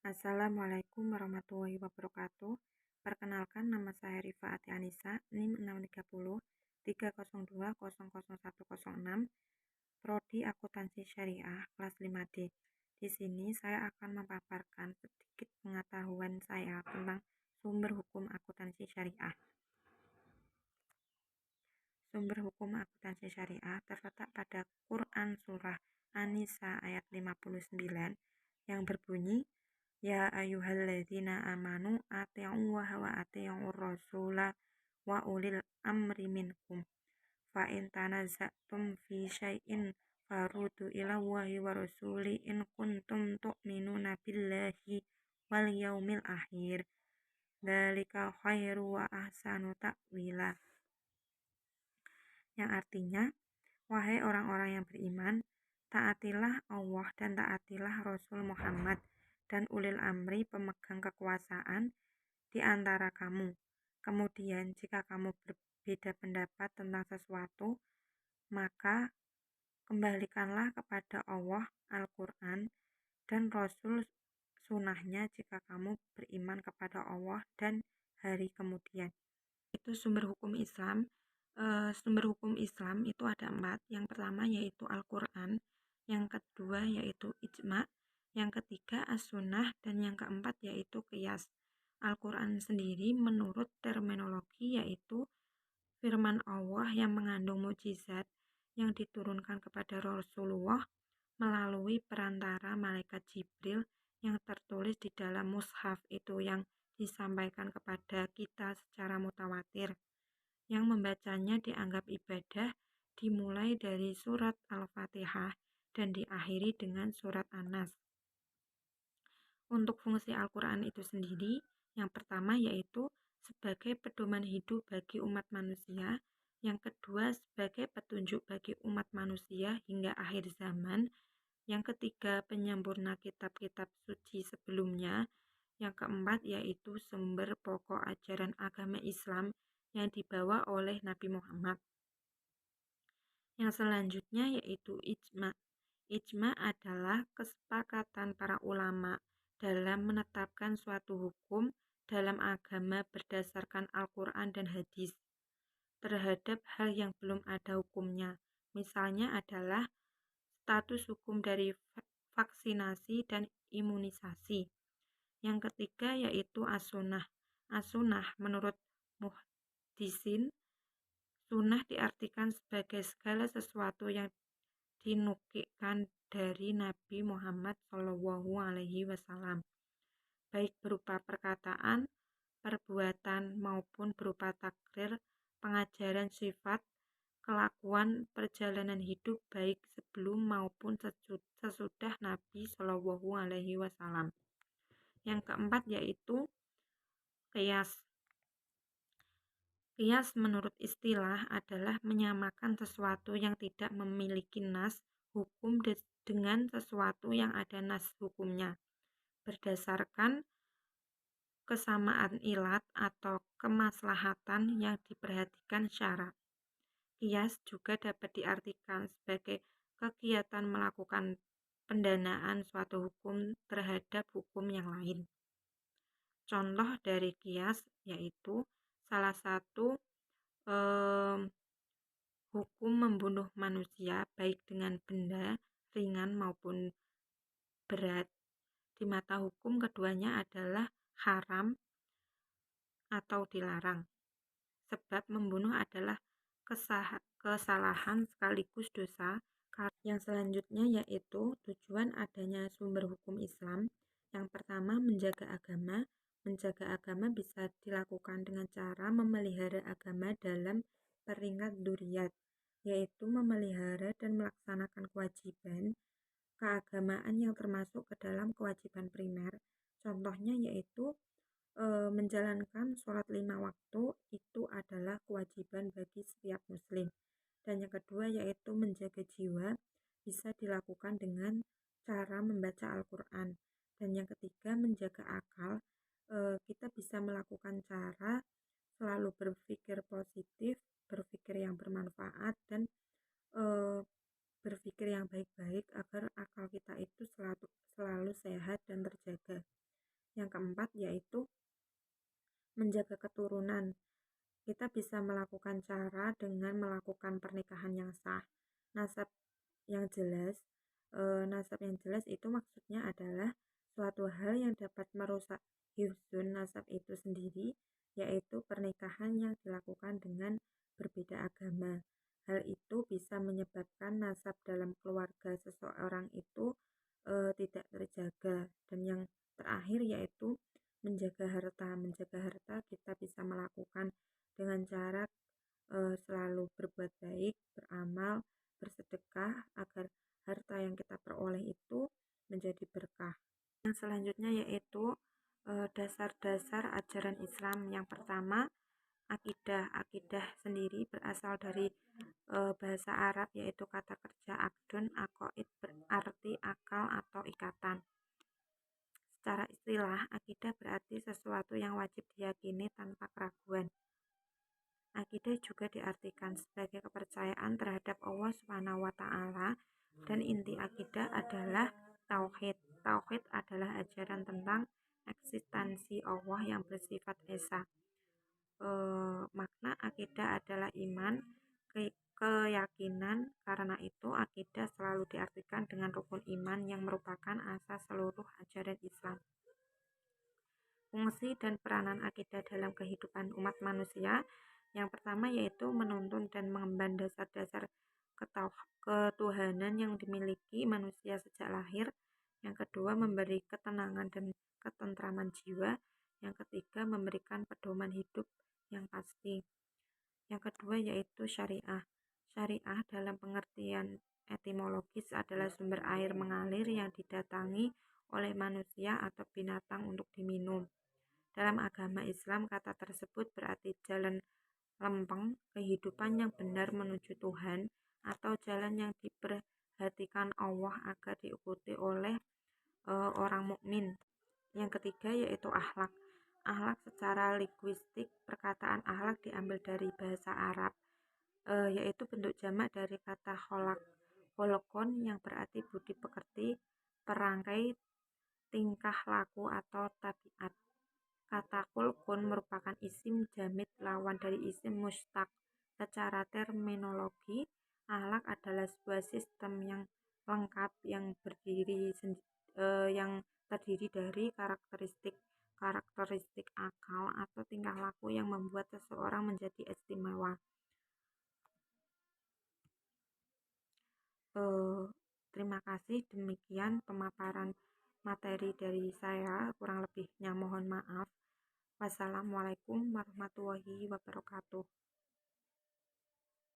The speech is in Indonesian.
Assalamualaikum warahmatullahi wabarakatuh. Perkenalkan, nama saya Rifa Ati Anissa, NIM 630 Prodi Akuntansi Syariah, kelas 5D. Di sini saya akan memaparkan sedikit pengetahuan saya tentang sumber hukum akuntansi syariah. Sumber hukum akuntansi syariah terletak pada Quran Surah An-Nisa ayat 59 yang berbunyi, Ya ayyuhalladzina amanu ati'ullaha wa ati'ur rasula wa ulil amri minkum. Fa in tanaza'tum fi syai'in farudu ila Allahi wa rasuli in kuntum tu'minuna billahi wal yaumil akhir. Dzalika khairu wa ahsanu ta'wila. Yang artinya, wahai orang-orang yang beriman, taatilah Allah dan taatilah Rasul Muhammad dan ulil amri pemegang kekuasaan di antara kamu. Kemudian jika kamu berbeda pendapat tentang sesuatu, maka kembalikanlah kepada Allah Al-Quran dan Rasul sunnahnya jika kamu beriman kepada Allah dan hari kemudian. Itu sumber hukum Islam. Sumber hukum Islam itu ada 4. Yang pertama yaitu Al-Quran, yang kedua yaitu ijma', yang ketiga as-sunnah, dan yang keempat yaitu qiyas. Al-Quran sendiri menurut terminologi yaitu firman Allah yang mengandung mukjizat yang diturunkan kepada Rasulullah melalui perantara malaikat Jibril yang tertulis di dalam mushaf itu yang disampaikan kepada kita secara mutawatir. Yang membacanya dianggap ibadah dimulai dari surat Al-Fatihah dan diakhiri dengan surat An-Nas. Untuk fungsi Al-Quran itu sendiri, yang pertama yaitu sebagai pedoman hidup bagi umat manusia, yang kedua sebagai petunjuk bagi umat manusia hingga akhir zaman, yang ketiga penyempurna kitab-kitab suci sebelumnya, yang keempat yaitu sumber pokok ajaran agama Islam yang dibawa oleh Nabi Muhammad. Yang selanjutnya yaitu ijma'. Ijma' adalah kesepakatan para ulama dalam menetapkan suatu hukum dalam agama berdasarkan Al-Quran dan hadis terhadap hal yang belum ada hukumnya. Misalnya adalah status hukum dari vaksinasi dan imunisasi. Yang ketiga yaitu as-sunnah. As-sunnah menurut muhdisin, sunnah diartikan sebagai segala sesuatu yang dinukilkan dari Nabi Muhammad SAW, baik berupa perkataan, perbuatan, maupun berupa takrir, pengajaran sifat, kelakuan, perjalanan hidup baik sebelum maupun sesudah Nabi SAW. Yang keempat yaitu qiyas. Qiyas menurut istilah adalah menyamakan sesuatu yang tidak memiliki nas hukum dengan sesuatu yang ada nas hukumnya berdasarkan kesamaan ilat atau kemaslahatan yang diperhatikan syarak. Qiyas juga dapat diartikan sebagai kegiatan melakukan pendanaan suatu hukum terhadap hukum yang lain. Contoh dari qiyas yaitu salah satu hukum membunuh manusia baik dengan benda ringan maupun berat. Di mata hukum keduanya adalah haram atau dilarang. Sebab membunuh adalah kesalahan sekaligus dosa. Yang selanjutnya yaitu tujuan adanya sumber hukum Islam. Yang pertama menjaga agama. Menjaga agama bisa dilakukan dengan cara memelihara agama dalam peringkat dzurriyat, yaitu memelihara dan melaksanakan kewajiban keagamaan yang termasuk ke dalam kewajiban primer. Contohnya yaitu menjalankan sholat 5 waktu itu adalah kewajiban bagi setiap muslim. Dan yang kedua yaitu menjaga jiwa bisa dilakukan dengan cara membaca Al-Quran. Dan yang ketiga menjaga akal, kita bisa melakukan cara selalu berpikir positif, berpikir yang bermanfaat, dan berpikir yang baik-baik agar akal kita itu selalu sehat dan terjaga. Yang keempat yaitu menjaga keturunan. Kita bisa melakukan cara dengan melakukan pernikahan yang sah. Nasab yang jelas, nasab yang jelas itu maksudnya adalah suatu hal yang dapat merusak hifdzun nasab itu sendiri, yaitu pernikahan yang dilakukan dengan berbeda agama. Hal itu bisa menyebabkan nasab dalam keluarga seseorang itu tidak terjaga. Dan yang terakhir yaitu menjaga harta. Menjaga harta kita bisa melakukan dengan cara selalu berbuat baik, beramal, bersedekah agar harta yang kita peroleh itu menjadi berkah. Yang selanjutnya yaitu dasar-dasar ajaran Islam. Yang pertama, akidah. Akidah sendiri berasal dari bahasa Arab yaitu kata kerja akdun, akoid berarti akal atau ikatan. Secara istilah, akidah berarti sesuatu yang wajib diyakini tanpa keraguan. Akidah juga diartikan sebagai kepercayaan terhadap Allah Subhanahu wa taala dan inti akidah adalah tauhid. Tauhid adalah ajaran tentang eksistensi Allah yang bersifat esa. Makna akidah adalah iman, keyakinan. Karena itu akidah selalu diartikan dengan rukun iman yang merupakan asas seluruh ajaran Islam. Fungsi dan peranan akidah dalam kehidupan umat manusia. Yang pertama yaitu menuntun dan mengemban dasar-dasar ketuhanan yang dimiliki manusia sejak lahir. Yang kedua, memberi ketenangan dan ketentraman jiwa. Yang ketiga, memberikan pedoman hidup yang pasti. Yang kedua yaitu syariah. Syariah dalam pengertian etimologis adalah sumber air mengalir yang didatangi oleh manusia atau binatang untuk diminum. Dalam agama Islam, kata tersebut berarti jalan lempeng, kehidupan yang benar menuju Tuhan, atau jalan yang diperhatikan Allah agar diikuti oleh orang mukmin. Yang ketiga yaitu akhlak. Akhlak secara linguistik, perkataan akhlak diambil dari bahasa Arab, yaitu bentuk jamak dari kata holokon yang berarti budi pekerti, perangkai, tingkah laku atau tabiat. Kata kulkun merupakan isim jamid lawan dari isim mustaq. Secara terminologi, akhlak adalah sebuah sistem yang lengkap yang terdiri dari karakteristik akal atau tingkah laku yang membuat seseorang menjadi istimewa. Terima kasih, demikian pemaparan materi dari saya, kurang lebihnya mohon maaf. Wassalamualaikum warahmatullahi wabarakatuh.